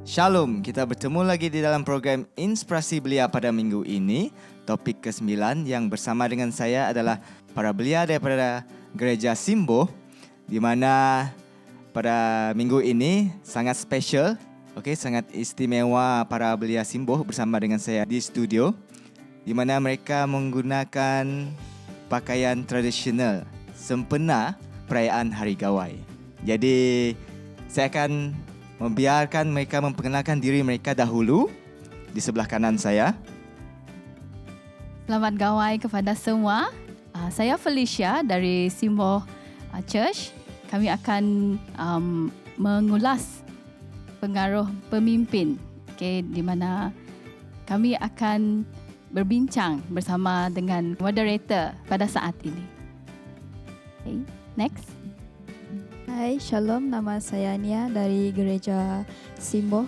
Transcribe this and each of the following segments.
Shalom, kita bertemu lagi di dalam program Inspirasi Belia pada minggu ini. Topik ke-9 yang bersama dengan saya adalah para belia daripada Gereja Simbo, di mana pada minggu ini sangat special, sangat istimewa para belia Simbo bersama dengan saya di studio, di mana mereka menggunakan pakaian tradisional sempena perayaan Hari Gawai. Jadi saya akan membiarkan mereka memperkenalkan diri mereka dahulu. Di sebelah kanan saya. Selamat Gawai kepada semua. Saya Felicia dari Simbo Church. Kami akan mengulas pengaruh pemimpin, di mana kami akan berbincang bersama dengan moderator pada saat ini. Next. Hai, Shalom. Nama saya Nia dari Gereja Simbo.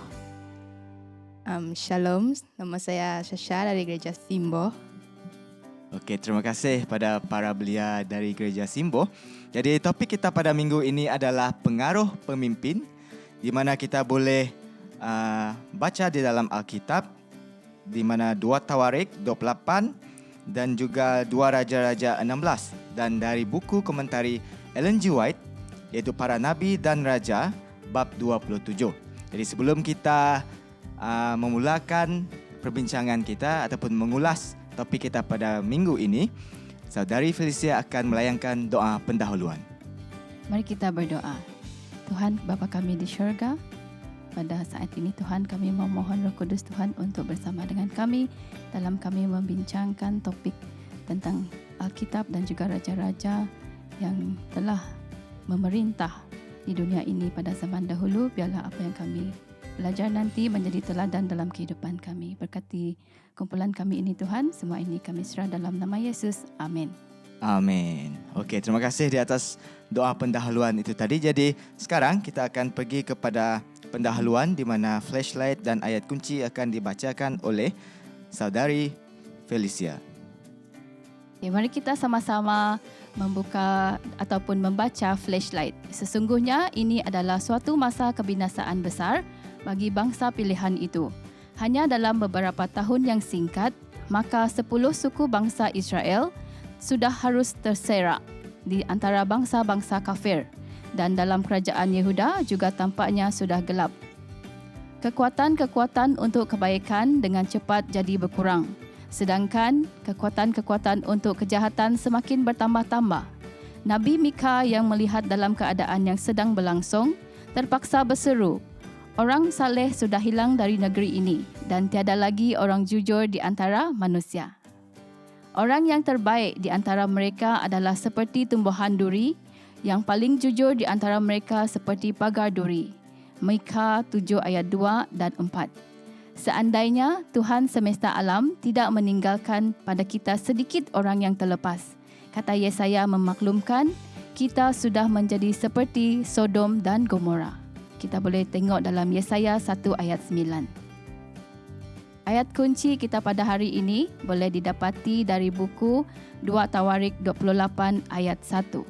Shalom. Nama saya Sasha dari Gereja Simbo. Terima kasih pada para belia dari Gereja Simbo. Jadi topik kita pada minggu ini adalah pengaruh pemimpin, di mana kita boleh baca di dalam Alkitab, di mana 2 Tawarik 28 dan juga 2 Raja-Raja 16, dan dari buku komentari Ellen G. White, iaitu Para Nabi dan Raja, bab 27. Jadi sebelum kita memulakan perbincangan kita ataupun mengulas topik kita pada minggu ini, Saudari Felicia akan melayangkan doa pendahuluan. Mari kita berdoa. Tuhan Bapa kami di syurga, pada saat ini Tuhan kami memohon Roh Kudus Tuhan untuk bersama dengan kami dalam kami membincangkan topik tentang Alkitab dan juga Raja-Raja yang telah memerintah di dunia ini pada zaman dahulu. Biarlah apa yang kami belajar nanti menjadi teladan dalam kehidupan kami. Berkati kumpulan kami ini Tuhan. Semua ini kami serah dalam nama Yesus. Amin. Amin. Terima kasih di atas doa pendahuluan itu tadi. Jadi sekarang kita akan pergi kepada pendahuluan, di mana flashlight dan ayat kunci akan dibacakan oleh Saudari Felicia. Mari kita sama-sama membuka ataupun membaca flashlight. Sesungguhnya ini adalah suatu masa kebinasaan besar bagi bangsa pilihan itu. Hanya dalam beberapa tahun yang singkat, maka 10 suku bangsa Israel sudah harus terserak di antara bangsa-bangsa kafir, dan dalam kerajaan Yehuda juga tampaknya sudah gelap. Kekuatan-kekuatan untuk kebaikan dengan cepat jadi berkurang, sedangkan kekuatan-kekuatan untuk kejahatan semakin bertambah-tambah. Nabi Mika yang melihat dalam keadaan yang sedang berlangsung terpaksa berseru, "Orang saleh sudah hilang dari negeri ini dan tiada lagi orang jujur di antara manusia. Orang yang terbaik di antara mereka adalah seperti tumbuhan duri, yang paling jujur di antara mereka seperti pagar duri." Mika 7 ayat 2 dan 4. Seandainya Tuhan semesta alam tidak meninggalkan pada kita sedikit orang yang terlepas, kata Yesaya memaklumkan, kita sudah menjadi seperti Sodom dan Gomora. Kita boleh tengok dalam Yesaya 1 ayat 9. Ayat kunci kita pada hari ini boleh didapati dari buku 2 Tawarik 28 ayat 1.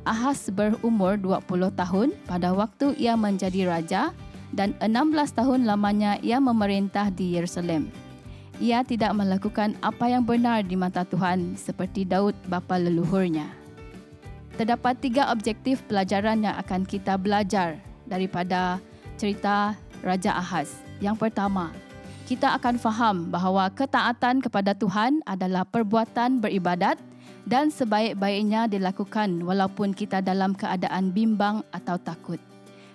Ahaz berumur 20 tahun pada waktu ia menjadi raja, dan 16 tahun lamanya ia memerintah di Yerusalem. Ia tidak melakukan apa yang benar di mata Tuhan seperti Daud bapa leluhurnya. Terdapat 3 objektif pelajaran yang akan kita belajar daripada cerita Raja Ahaz. Yang pertama, kita akan faham bahawa ketaatan kepada Tuhan adalah perbuatan beribadat dan sebaik-baiknya dilakukan walaupun kita dalam keadaan bimbang atau takut.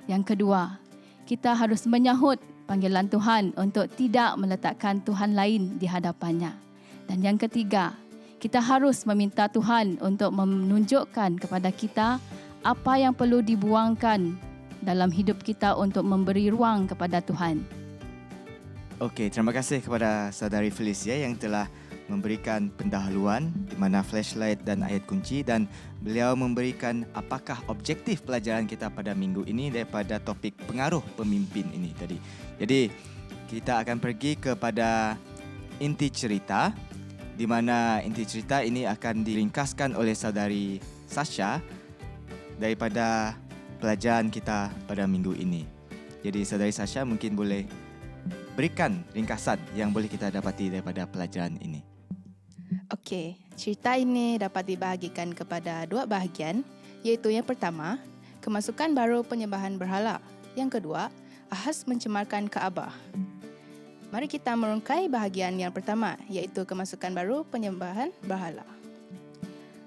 Yang kedua, kita harus menyahut panggilan Tuhan untuk tidak meletakkan Tuhan lain di hadapannya. Dan yang ketiga, kita harus meminta Tuhan untuk menunjukkan kepada kita apa yang perlu dibuangkan dalam hidup kita untuk memberi ruang kepada Tuhan. Terima kasih kepada Saudari Felicia yang telah memberikan pendahuluan di mana flashlight dan ayat kunci, dan beliau memberikan apakah objektif pelajaran kita pada minggu ini daripada topik pengaruh pemimpin ini tadi. Jadi kita akan pergi kepada inti cerita, di mana inti cerita ini akan diringkaskan oleh Saudari Sasha daripada pelajaran kita pada minggu ini. Jadi Saudari Sasha mungkin boleh berikan ringkasan yang boleh kita dapati daripada pelajaran ini. Okey, cerita ini dapat dibahagikan kepada dua bahagian, iaitu yang pertama, kemasukan baru penyembahan berhala. Yang kedua, Ahaz mencemarkan Kaabah. Mari kita merungkai bahagian yang pertama, iaitu kemasukan baru penyembahan berhala.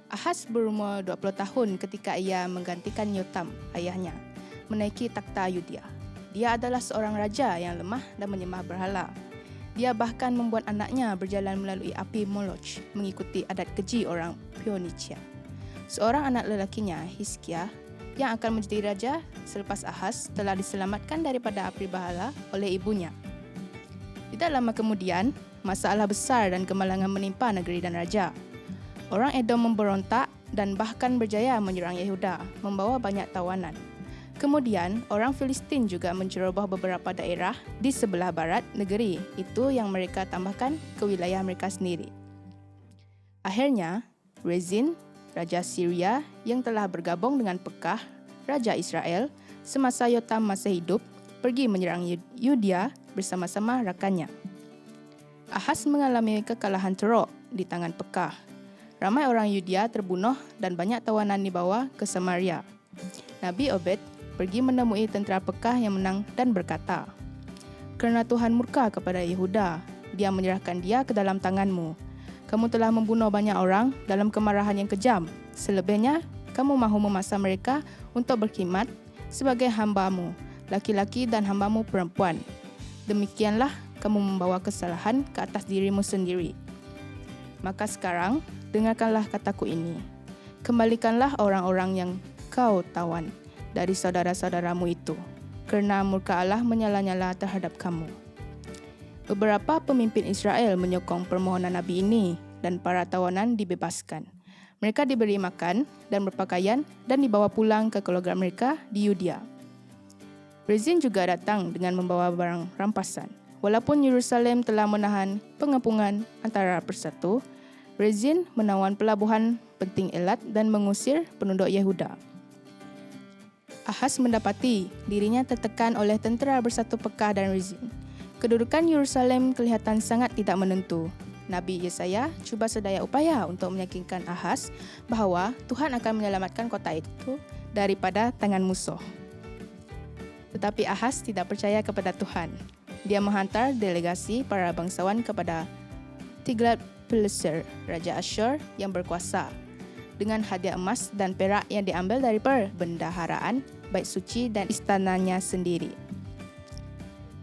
Ahaz berumur 20 tahun ketika ia menggantikan Yotam, ayahnya, menaiki takhta Yudea. Dia adalah seorang raja yang lemah dan menyembah berhala. Dia bahkan membuat anaknya berjalan melalui api Moloch mengikuti adat keji orang Phoenicia. Seorang anak lelakinya, Hizkia, yang akan menjadi raja selepas Ahaz telah diselamatkan daripada api berhala oleh ibunya. Tidak lama kemudian, masalah besar dan kemalangan menimpa negeri dan raja. Orang Edom memberontak dan bahkan berjaya menyerang Yehuda, membawa banyak tawanan. Kemudian, orang Filistin juga menceroboh beberapa daerah di sebelah barat negeri itu yang mereka tambahkan ke wilayah mereka sendiri. Akhirnya, Rezin, Raja Syria yang telah bergabung dengan Pekah, Raja Israel, semasa Yotam masih hidup, pergi menyerang Yudea bersama-sama rakannya. Ahaz mengalami kekalahan teruk di tangan Pekah. Ramai orang Yudea terbunuh dan banyak tawanan dibawa ke Samaria. Nabi Obed pergi menemui tentera Pekah yang menang dan berkata, "Kerana Tuhan murka kepada Yehuda, Dia menyerahkan dia ke dalam tanganmu. Kamu telah membunuh banyak orang dalam kemarahan yang kejam. Selebihnya, kamu mahu memaksa mereka untuk berkhidmat sebagai hambamu, laki-laki dan hambamu perempuan. Demikianlah kamu membawa kesalahan ke atas dirimu sendiri. Maka sekarang, dengarkanlah kataku ini. Kembalikanlah orang-orang yang kau tawan dari saudara-saudaramu itu, kerana murka Allah menyala-nyala terhadap kamu." Beberapa pemimpin Israel menyokong permohonan Nabi ini dan para tawanan dibebaskan. Mereka diberi makan dan berpakaian dan dibawa pulang ke keluarga mereka di Yudea. Rezin juga datang dengan membawa barang rampasan. Walaupun Yerusalem telah menahan pengepungan antara persatu, Rezin menawan pelabuhan penting Elat dan mengusir penduduk Yehuda. Ahaz mendapati dirinya tertekan oleh tentera bersatu Pekah dan Rezin. Kedudukan Yerusalem kelihatan sangat tidak menentu. Nabi Yesaya cuba sedaya upaya untuk meyakinkan Ahaz bahawa Tuhan akan menyelamatkan kota itu daripada tangan musuh. Tetapi Ahaz tidak percaya kepada Tuhan. Dia menghantar delegasi para bangsawan kepada Tiglath-Pileser, Raja Asyur yang berkuasa, dengan hadiah emas dan perak yang diambil dari perbendaharaan bait suci dan istananya sendiri.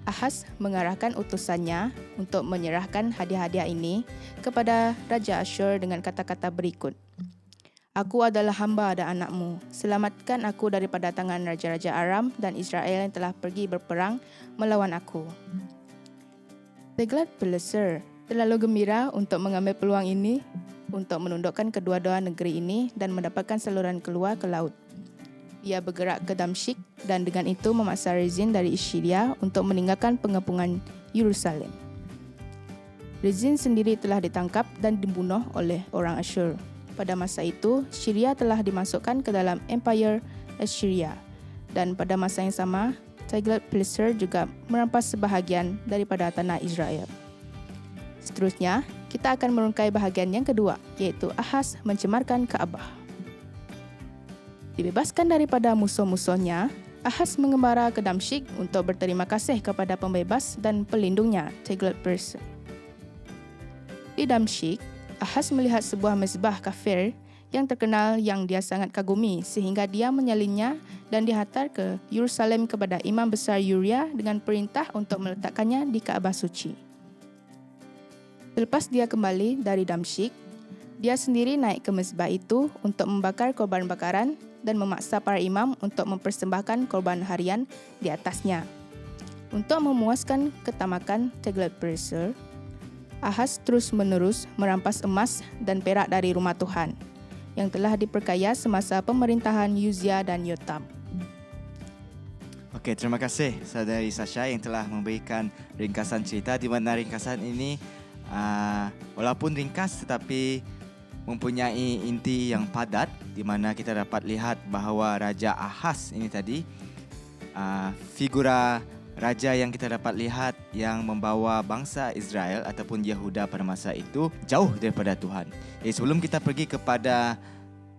Ahaz mengarahkan utusannya untuk menyerahkan hadiah-hadiah ini kepada Raja Asyur dengan kata-kata berikut, "Aku adalah hamba dan anakmu. Selamatkan aku daripada tangan raja-raja Aram dan Israel yang telah pergi berperang melawan aku." Tiglath-Pileser terlalu gembira untuk mengambil peluang ini untuk menundukkan kedua-dua negeri ini dan mendapatkan saluran keluar ke laut. Ia bergerak ke Damsyik dan dengan itu memaksa Rezin dari Syria untuk meninggalkan pengepungan Yerusalem. Rezin sendiri telah ditangkap dan dibunuh oleh orang Asyur. Pada masa itu, Syria telah dimasukkan ke dalam Empire Assyria dan pada masa yang sama, Tiglath-Pileser juga merampas sebahagian daripada tanah Israel. Seterusnya, kita akan merungkai bahagian yang kedua, iaitu Ahaz mencemarkan Kaabah. Dibebaskan daripada musuh-musuhnya, Ahaz mengembara ke Damsyik untuk berterima kasih kepada pembebas dan pelindungnya, Tiglath-Pileser. Di Damsyik, Ahaz melihat sebuah mezbah kafir yang terkenal yang dia sangat kagumi sehingga dia menyalinnya dan dihantar ke Yerusalem kepada Imam Besar Uria dengan perintah untuk meletakkannya di Kaabah Suci. Selepas dia kembali dari Damsyik, dia sendiri naik ke mezbah itu untuk membakar korban bakaran dan memaksa para imam untuk mempersembahkan korban harian di atasnya. Untuk memuaskan ketamakan Tiglath-Pileser, Ahaz terus-menerus merampas emas dan perak dari rumah Tuhan yang telah diperkaya semasa pemerintahan Uzia dan Yotam. Okey, terima kasih Saudari Sasha yang telah memberikan ringkasan cerita di mana ringkasan ini walaupun ringkas tetapi mempunyai inti yang padat di mana kita dapat lihat bahawa Raja Ahaz ini tadi figura raja yang kita dapat lihat yang membawa bangsa Israel ataupun Yehuda pada masa itu jauh daripada Tuhan. Jadi sebelum kita pergi kepada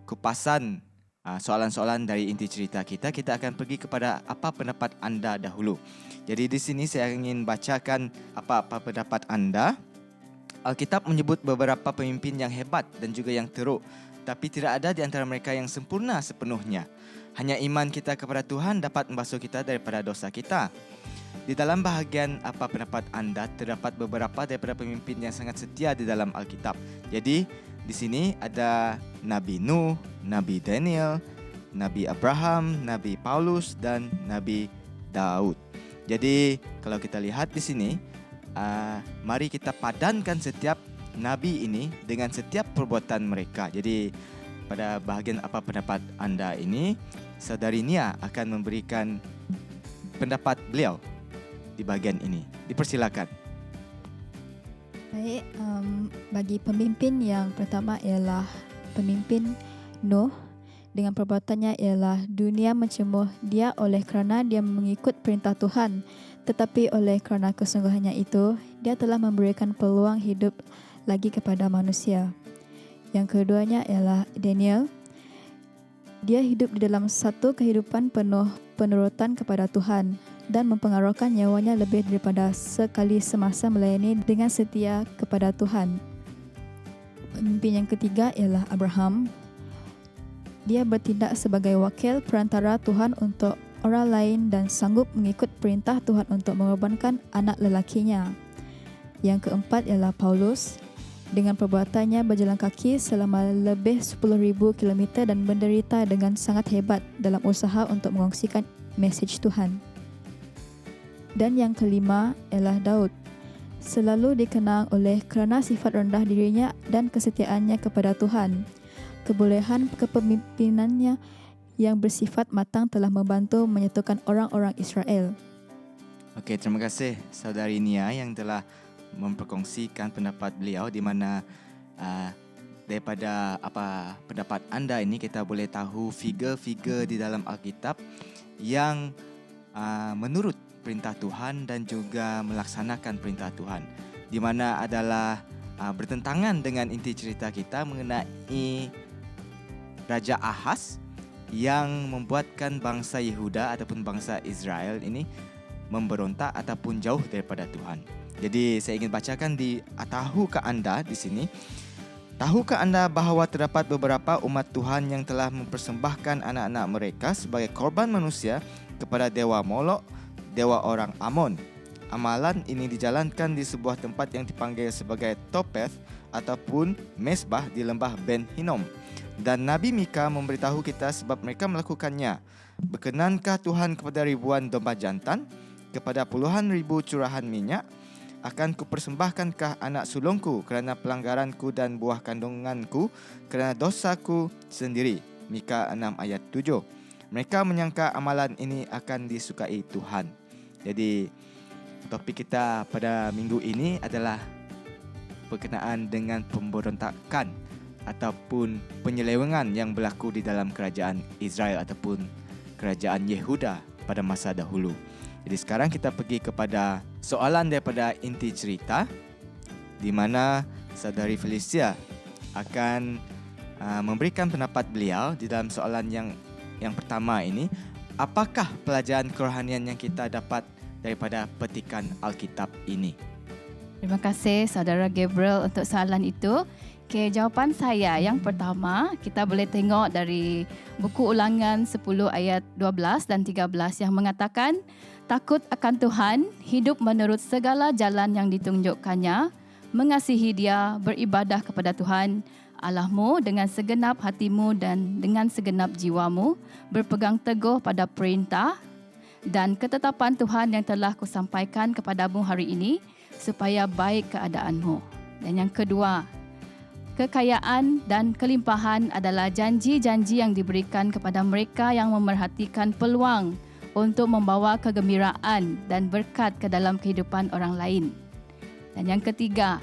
kupasan soalan-soalan dari inti cerita kita akan pergi kepada apa pendapat anda dahulu. Jadi di sini saya ingin bacakan apa pendapat anda. Alkitab menyebut beberapa pemimpin yang hebat dan juga yang teruk, tapi tidak ada di antara mereka yang sempurna sepenuhnya. Hanya iman kita kepada Tuhan dapat membasuh kita daripada dosa kita. Di dalam bahagian apa pendapat anda, terdapat beberapa daripada pemimpin yang sangat setia di dalam Alkitab. Jadi di sini ada Nabi Nuh, Nabi Daniel, Nabi Abraham, Nabi Paulus dan Nabi Daud. Jadi kalau kita lihat di sini, mari kita padankan setiap nabi ini dengan setiap perbuatan mereka. Jadi pada bahagian apa pendapat anda ini, Saudari Nia akan memberikan pendapat beliau di bahagian ini. Dipersilakan. Baik, bagi pemimpin yang pertama ialah pemimpin Nuh. Dengan perbuatannya ialah dunia mencemuh dia oleh kerana dia mengikut perintah Tuhan. Tetapi oleh kerana kesungguhannya itu, dia telah memberikan peluang hidup lagi kepada manusia. Yang keduanya ialah Daniel. Dia hidup di dalam satu kehidupan penuh penurutan kepada Tuhan dan mempengaruhkan nyawanya lebih daripada sekali semasa melayani dengan setia kepada Tuhan. Pemimpin yang ketiga ialah Abraham. Dia bertindak sebagai wakil perantara Tuhan untuk orang lain dan sanggup mengikut perintah Tuhan untuk mengorbankan anak lelakinya. Yang keempat ialah Paulus. Dengan perbuatannya berjalan kaki selama lebih 10,000 km dan menderita dengan sangat hebat dalam usaha untuk mengongsikan mesej Tuhan. Dan yang kelima ialah Daud. Selalu dikenang oleh kerana sifat rendah dirinya dan kesetiaannya kepada Tuhan. Kebolehan kepemimpinannya yang bersifat matang telah membantu menyatukan orang-orang Israel. Okey, terima kasih Saudari Nia yang telah memperkongsikan pendapat beliau, di mana daripada apa pendapat anda ini kita boleh tahu figure-figure di dalam Alkitab yang menurut perintah Tuhan dan juga melaksanakan perintah Tuhan, di mana adalah bertentangan dengan inti cerita kita mengenai Raja Ahaz yang membuatkan bangsa Yehuda ataupun bangsa Israel ini memberontak ataupun jauh daripada Tuhan. Jadi saya ingin bacakan tahukah anda di sini, tahukah anda bahawa terdapat beberapa umat Tuhan yang telah mempersembahkan anak-anak mereka sebagai korban manusia kepada dewa Molok, dewa orang Amon. Amalan ini dijalankan di sebuah tempat yang dipanggil sebagai Topeth ataupun Mesbah di lembah Ben Hinnom. Dan Nabi Mika memberitahu kita sebab mereka melakukannya. Berkenankah Tuhan kepada ribuan domba jantan, kepada puluhan ribu curahan minyak? Akan kupersembahkankah anak sulungku kerana pelanggaranku dan buah kandunganku kerana dosaku sendiri? Mika 6 ayat 7. Mereka menyangka amalan ini akan disukai Tuhan. Jadi topik kita pada minggu ini adalah berkenaan dengan pemberontakan ataupun penyelewengan yang berlaku di dalam kerajaan Israel ataupun kerajaan Yehuda pada masa dahulu. Jadi sekarang kita pergi kepada soalan daripada inti cerita, di mana Saudari Felicia akan memberikan pendapat beliau di dalam soalan yang pertama ini. Apakah pelajaran kerohanian yang kita dapat daripada petikan Alkitab ini? Terima kasih Saudara Gabriel untuk soalan itu. Okay, jawapan saya yang pertama, kita boleh tengok dari buku Ulangan 10 ayat 12 dan 13 yang mengatakan, takut akan Tuhan, hidup menurut segala jalan yang ditunjukkannya, mengasihi Dia, beribadah kepada Tuhan Allahmu dengan segenap hatimu dan dengan segenap jiwamu, berpegang teguh pada perintah dan ketetapan Tuhan yang telah kusampaikan kepadamu hari ini, supaya baik keadaanmu. Dan yang kedua, kekayaan dan kelimpahan adalah janji-janji yang diberikan kepada mereka yang memerhatikan peluang untuk membawa kegembiraan dan berkat ke dalam kehidupan orang lain. Dan yang ketiga,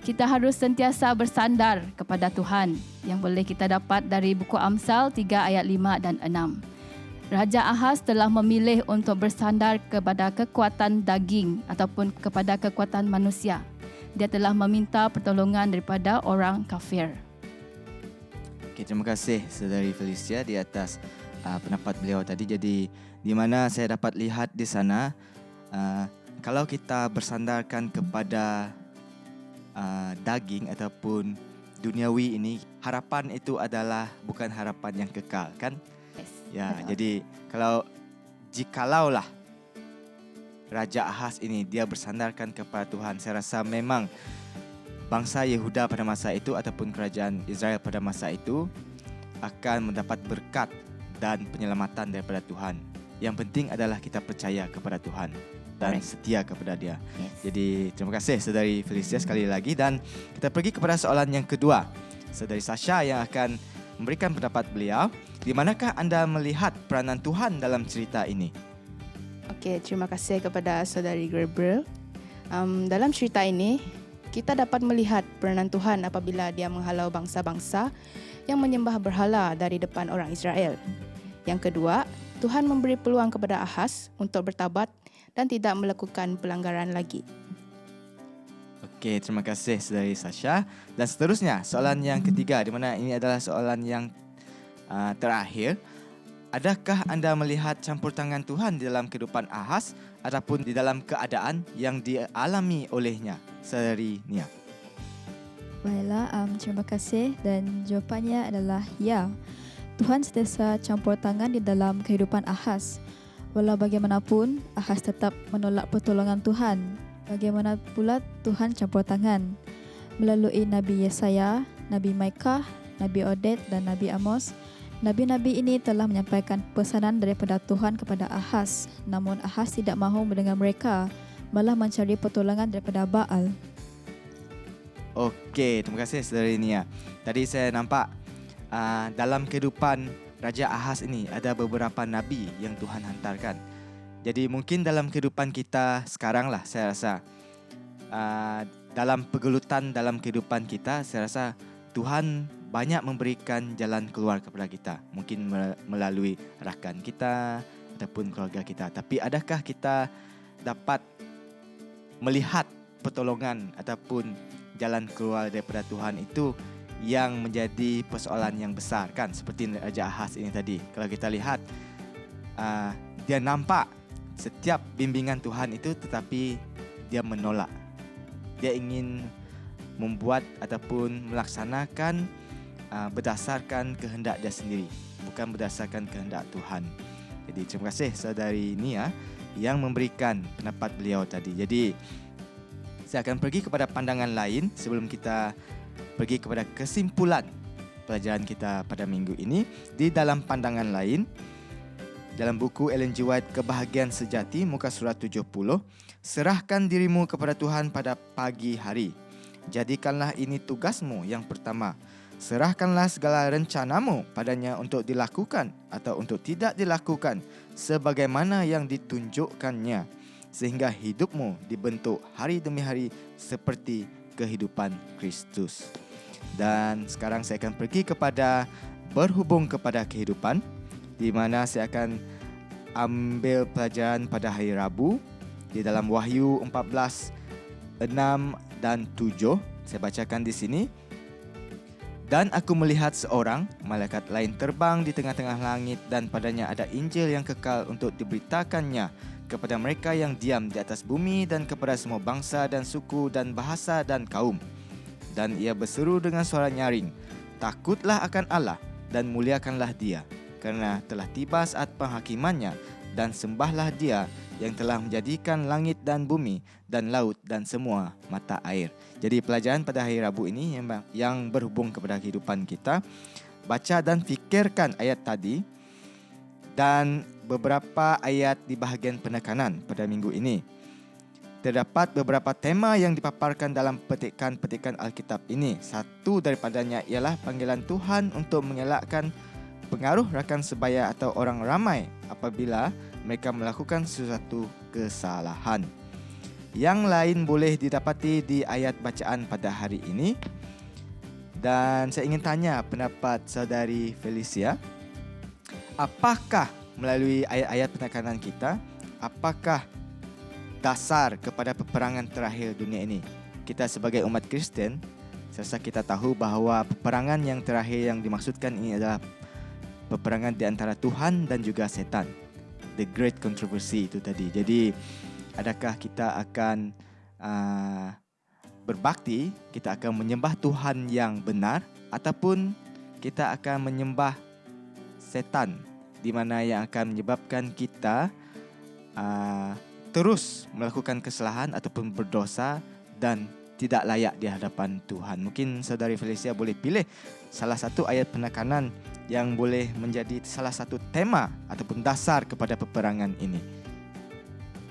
kita harus sentiasa bersandar kepada Tuhan yang boleh kita dapat dari buku Amsal 3 ayat 5 dan 6. Raja Ahaz telah memilih untuk bersandar kepada kekuatan daging ataupun kepada kekuatan manusia. Dia telah meminta pertolongan daripada orang kafir. Okay, terima kasih Saudari Felicia di atas pendapat beliau tadi. Jadi di mana saya dapat lihat di sana, kalau kita bersandarkan kepada daging ataupun duniawi ini, harapan itu adalah bukan harapan yang kekal, kan? Ya, jadi jikalaulah Raja Ahaz ini dia bersandarkan kepada Tuhan, saya rasa memang bangsa Yehuda pada masa itu ataupun kerajaan Israel pada masa itu akan mendapat berkat dan penyelamatan daripada Tuhan. Yang penting adalah kita percaya kepada Tuhan dan setia kepada Dia. Jadi terima kasih Saudari Felicia sekali lagi, dan kita pergi kepada soalan yang kedua. Saudari Sasha yang akan memberikan pendapat beliau. Di manakah anda melihat peranan Tuhan dalam cerita ini? Okey, terima kasih kepada Saudari Gabriel. Dalam cerita ini, kita dapat melihat peranan Tuhan apabila Dia menghalau bangsa-bangsa yang menyembah berhala dari depan orang Israel. Yang kedua, Tuhan memberi peluang kepada Ahaz untuk bertaubat dan tidak melakukan pelanggaran lagi. Okey, terima kasih Saudari Sasha. Dan seterusnya, soalan yang ketiga, di mana ini adalah soalan yang terakhir. Adakah anda melihat campur tangan Tuhan di dalam kehidupan Ahaz ataupun di dalam keadaan yang dialami olehnya? Saudari Nia. Baiklah, terima kasih, dan jawapannya adalah ya. Tuhan sentiasa campur tangan di dalam kehidupan Ahaz. Walau bagaimanapun, Ahaz tetap menolak pertolongan Tuhan. Bagaimana pula Tuhan campur tangan? Melalui Nabi Yesaya, Nabi Maikah, Nabi Oded dan Nabi Amos, Nabi-Nabi ini telah menyampaikan pesanan daripada Tuhan kepada Ahaz. Namun Ahaz tidak mahu mendengar mereka, malah mencari pertolongan daripada Baal. Okey, terima kasih Saudari Nia. Tadi saya nampak dalam kehidupan Raja Ahaz ini ada beberapa Nabi yang Tuhan hantarkan. Jadi mungkin dalam kehidupan kita sekarang lah, saya rasa dalam pergelutan dalam kehidupan kita, saya rasa Tuhan banyak memberikan jalan keluar kepada kita. Mungkin melalui rakan kita ataupun keluarga kita. Tapi adakah kita dapat melihat pertolongan ataupun jalan keluar daripada Tuhan itu yang menjadi persoalan yang besar, kan? Seperti Raja Ahaz ini tadi. Kalau kita lihat, dia nampak setiap bimbingan Tuhan itu, tetapi dia menolak. Dia ingin membuat ataupun melaksanakan berdasarkan kehendak dia sendiri, bukan berdasarkan kehendak Tuhan. Jadi terima kasih Saudari Nia yang memberikan pendapat beliau tadi. Jadi saya akan pergi kepada pandangan lain sebelum kita pergi kepada kesimpulan pelajaran kita pada minggu ini. Di dalam pandangan lain, dalam buku Ellen G. White Kebahagiaan Sejati muka surat 70, serahkan dirimu kepada Tuhan pada pagi hari. Jadikanlah ini tugasmu yang pertama. Serahkanlah segala rencanamu padanya untuk dilakukan atau untuk tidak dilakukan sebagaimana yang ditunjukkannya, sehingga hidupmu dibentuk hari demi hari seperti kehidupan Kristus. Dan sekarang saya akan pergi kepada berhubung kepada kehidupan, di mana saya akan ambil pelajaran pada hari Rabu di dalam Wahyu 14, 6 dan 7. Saya bacakan di sini. Dan aku melihat seorang malaikat lain terbang di tengah-tengah langit, dan padanya ada Injil yang kekal untuk diberitakannya kepada mereka yang diam di atas bumi dan kepada semua bangsa dan suku dan bahasa dan kaum. Dan ia berseru dengan suara nyaring, takutlah akan Allah dan muliakanlah Dia, kerana telah tiba saat penghakimannya, dan sembahlah Dia yang telah menjadikan langit dan bumi dan laut dan semua mata air. Jadi pelajaran pada hari Rabu ini yang berhubung kepada kehidupan kita. Baca dan fikirkan ayat tadi dan beberapa ayat di bahagian penekanan pada minggu ini. Terdapat beberapa tema yang dipaparkan dalam petikan-petikan Alkitab ini. Satu daripadanya ialah panggilan Tuhan untuk mengelakkan pengaruh rakan sebaya atau orang ramai apabila mereka melakukan sesuatu kesalahan. Yang lain boleh didapati di ayat bacaan pada hari ini. Dan saya ingin tanya pendapat Saudari Felicia. Apakah melalui ayat-ayat penekanan kita, apakah dasar kepada peperangan terakhir dunia ini? Kita sebagai umat Kristian, saya rasa kita tahu bahawa peperangan yang terakhir yang dimaksudkan ini adalah peperangan di antara Tuhan dan juga setan. The Great Controversy itu tadi. Jadi, adakah kita akan berbakti, kita akan menyembah Tuhan yang benar, ataupun kita akan menyembah setan, di mana yang akan menyebabkan kita terus melakukan kesalahan ataupun berdosa dan tidak layak di hadapan Tuhan. Mungkin saudari Felicia boleh pilih salah satu ayat penekanan yang boleh menjadi salah satu tema ataupun dasar kepada peperangan ini.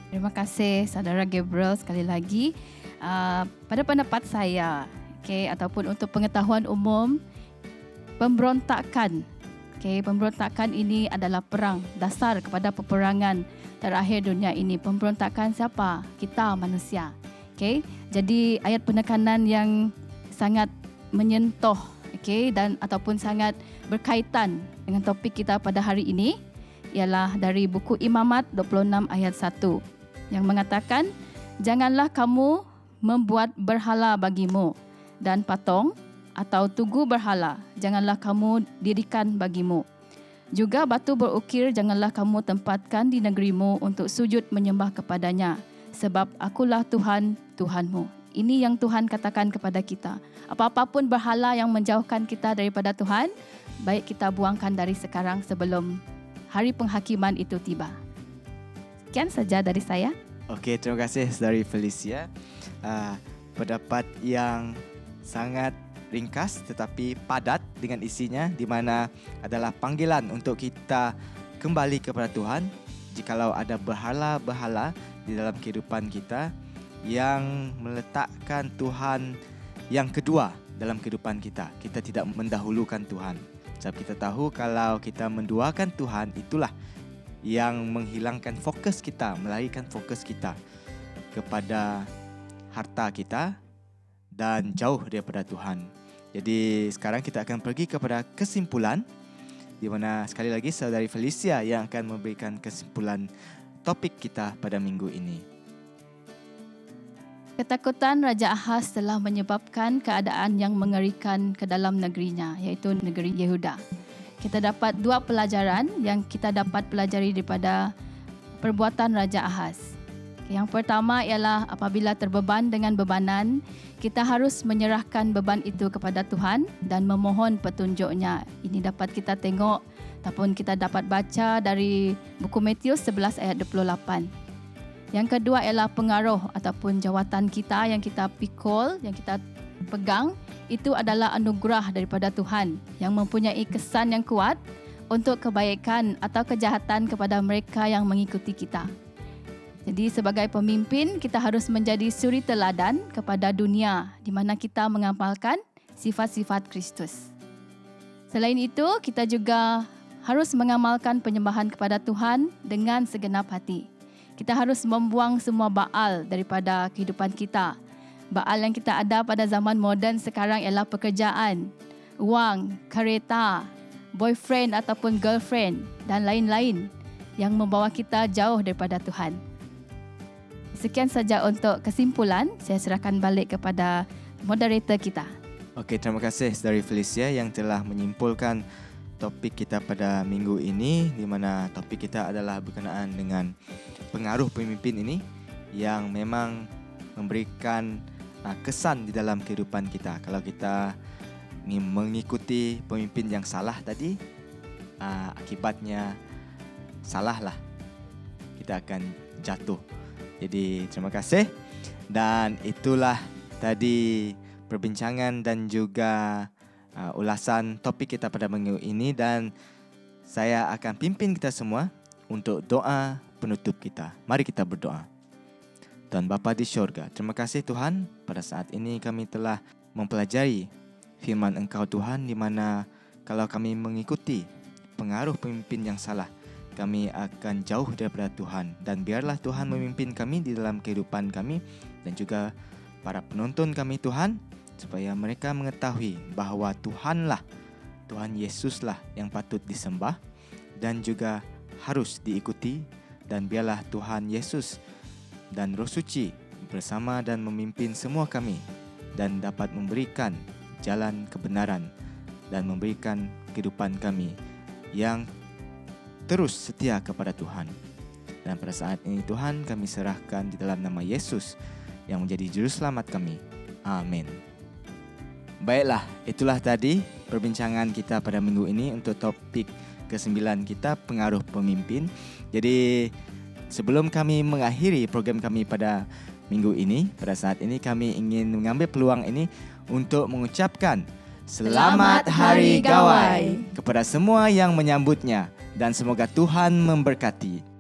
Terima kasih saudara Gabriel sekali lagi. Pada pendapat saya, ataupun untuk pengetahuan umum, pemberontakan ini adalah perang dasar kepada peperangan terakhir dunia ini. Pemberontakan siapa? Kita manusia. Jadi ayat penekanan yang sangat menyentuh, dan ataupun sangat berkaitan dengan topik kita pada hari ini ialah dari buku Imamat 26 ayat 1 yang mengatakan, janganlah kamu membuat berhala bagimu dan patung atau tugu berhala janganlah kamu dirikan bagimu. Juga batu berukir janganlah kamu tempatkan di negerimu untuk sujud menyembah kepadanya, sebab akulah Tuhan, Tuhanmu. Ini yang Tuhan katakan kepada kita. Apa-apapun berhala yang menjauhkan kita daripada Tuhan, baik kita buangkan dari sekarang sebelum hari penghakiman itu tiba. Sekian saja dari saya. Okey, terima kasih saudari Felicia. Pendapat yang sangat ringkas tetapi padat dengan isinya, di mana adalah panggilan untuk kita kembali kepada Tuhan jikalau ada berhala-berhala di dalam kehidupan kita yang meletakkan Tuhan yang kedua dalam kehidupan kita. Kita tidak mendahulukan Tuhan. Sebab kita tahu kalau kita menduakan Tuhan, itulah yang menghilangkan fokus kita, melarikan fokus kita kepada harta kita dan jauh daripada Tuhan. Jadi sekarang kita akan pergi kepada kesimpulan, di mana sekali lagi saudari Felicia yang akan memberikan kesimpulan topik kita pada minggu ini. Ketakutan Raja Ahaz telah menyebabkan keadaan yang mengerikan ke dalam negerinya, iaitu negeri Yehuda. Kita dapat dua pelajaran yang kita dapat pelajari daripada perbuatan Raja Ahaz. Yang pertama ialah apabila terbeban dengan bebanan, kita harus menyerahkan beban itu kepada Tuhan dan memohon petunjuknya. Ini dapat kita tengok ataupun kita dapat baca dari buku Matius 11 ayat 28. Yang kedua ialah pengaruh ataupun jawatan kita yang kita pikul, yang kita pegang, itu adalah anugerah daripada Tuhan yang mempunyai kesan yang kuat untuk kebaikan atau kejahatan kepada mereka yang mengikuti kita. Jadi sebagai pemimpin, kita harus menjadi suri teladan kepada dunia di mana kita mengamalkan sifat-sifat Kristus. Selain itu, kita juga harus mengamalkan penyembahan kepada Tuhan dengan segenap hati. Kita harus membuang semua Baal daripada kehidupan kita. Baal yang kita ada pada zaman moden sekarang ialah pekerjaan, wang, kereta, boyfriend ataupun girlfriend dan lain-lain yang membawa kita jauh daripada Tuhan. Sekian saja untuk kesimpulan. Saya serahkan balik kepada moderator kita. Okey, terima kasih saudari Felicia yang telah menyimpulkan topik kita pada minggu ini, di mana topik kita adalah berkenaan dengan pengaruh pemimpin ini yang memang memberikan kesan di dalam kehidupan kita. Kalau kita mengikuti pemimpin yang salah tadi, akibatnya salahlah. Kita akan jatuh. Jadi terima kasih, dan itulah tadi perbincangan dan juga ulasan topik kita pada minggu ini, dan saya akan pimpin kita semua untuk doa penutup kita. Mari kita berdoa. Tuhan Bapa di syurga, terima kasih Tuhan, pada saat ini kami telah mempelajari firman Engkau Tuhan, di mana kalau kami mengikuti pengaruh pemimpin yang salah, kami akan jauh daripada Tuhan. Dan biarlah Tuhan memimpin kami di dalam kehidupan kami dan juga para penonton kami Tuhan, supaya mereka mengetahui bahawa Tuhanlah, Tuhan Yesuslah yang patut disembah, dan juga harus diikuti, dan biarlah Tuhan Yesus dan Roh Suci bersama dan memimpin semua kami dan dapat memberikan jalan kebenaran dan memberikan kehidupan kami yang terus setia kepada Tuhan. Dan pada saat ini Tuhan, kami serahkan di dalam nama Yesus yang menjadi juru selamat kami. Amin. Baiklah, itulah tadi perbincangan kita pada minggu ini untuk topik ke-9 kita, pengaruh pemimpin. Jadi sebelum kami mengakhiri program kami pada minggu ini, pada saat ini kami ingin mengambil peluang ini untuk mengucapkan Selamat Hari Gawai kepada semua yang menyambutnya, dan semoga Tuhan memberkati.